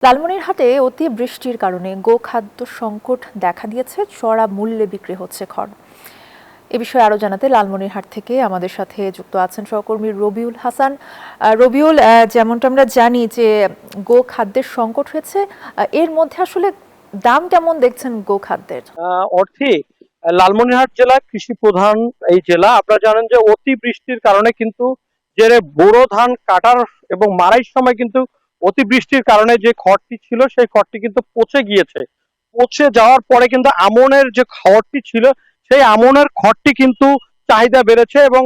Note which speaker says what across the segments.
Speaker 1: লালমনিরহাটে অতি বৃষ্টির কারণে গোখাদ্য সংকট দেখা দিয়েছে। চড়া মূল্যে বিক্রি হচ্ছে খড়। এ বিষয়ে আরো জানাতে লালমনিরহাট থেকে আমাদের সাথে যুক্ত আছেন সহকর্মী রবিউল হাসান। রবিউল, যেমনটা আমরা জানি যে গোখাদ্যের সংকট হয়েছে, এর মধ্যে আসলে দাম কেমন দেখছেন গোখাদ্যের?
Speaker 2: অর্থে লালমনিরহাট জেলা কৃষি প্রধান এই জেলা। আপনারা জানেন যে অতি বৃষ্টির কারণে কিন্তু যে বোরো ধান কাটার এবং মাড়াইর সময় কিন্তু অতি বৃষ্টির কারণে যে খড়টি ছিল সেই খড়টি কিন্তু পচে গিয়েছে। পচে যাওয়ার পরে কিন্তু আমনের যে খড়টি ছিল সেই আমনের খড়টি কিন্তু চাহিদা বেড়েছে এবং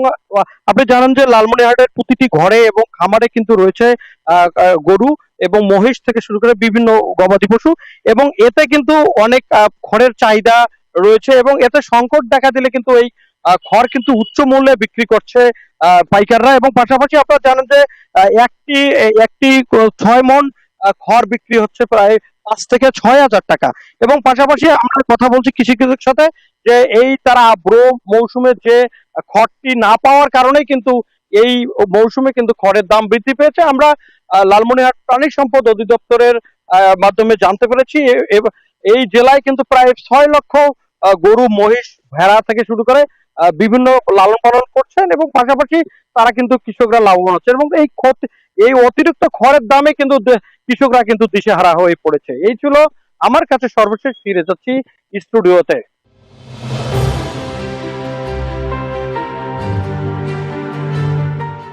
Speaker 2: আপনি জানেন যে লালমনিরহাটের প্রতিটি ঘরে এবং খামারে কিন্তু রয়েছে গরু এবং মহিষ থেকে শুরু করে বিভিন্ন গবাদি পশু, এবং এতে কিন্তু অনেক খড়ের চাহিদা রয়েছে এবং এতে সংকট দেখা দিলে কিন্তু এই খড় কিন্তু উচ্চ মূল্যে বিক্রি করছে পাইকাররা। এবং পাশাপাশি আপনারা জানেন যে একটি একটি 6 মণ খড় বিক্রি হচ্ছে প্রায় 5 থেকে 6 হাজার টাকা। এবং পাশাপাশি আমরা কথা বলছি কৃষকের সাথে যে এই তারা আব্রো মৌসুমে যে খড়টি না পাওয়ার কারণে কিন্তু এই মৌসুমে কিন্তু খড়ের দাম বৃদ্ধি পেয়েছে। আমরা লালমনিরহাট প্রাণী সম্পদ অধিদপ্তরের মাধ্যমে জানতে পেরেছি এই জেলায় কিন্তু প্রায় 6 লক্ষ গরু মহিষ ভেড়া থেকে শুরু করে বিভিন্ন লালন পালন করছেন, এবং পাশাপাশি তারা কিন্তু কৃষকরা লাভবান হচ্ছেন। এবং এই অতিরিক্ত খড়ের দামে কিন্তু কৃষকরা কিন্তু দিশেহারা হয়ে পড়েছে। এই ছিল আমার কাছে সর্বশেষ, ফিরে যাচ্ছি স্টুডিওতে।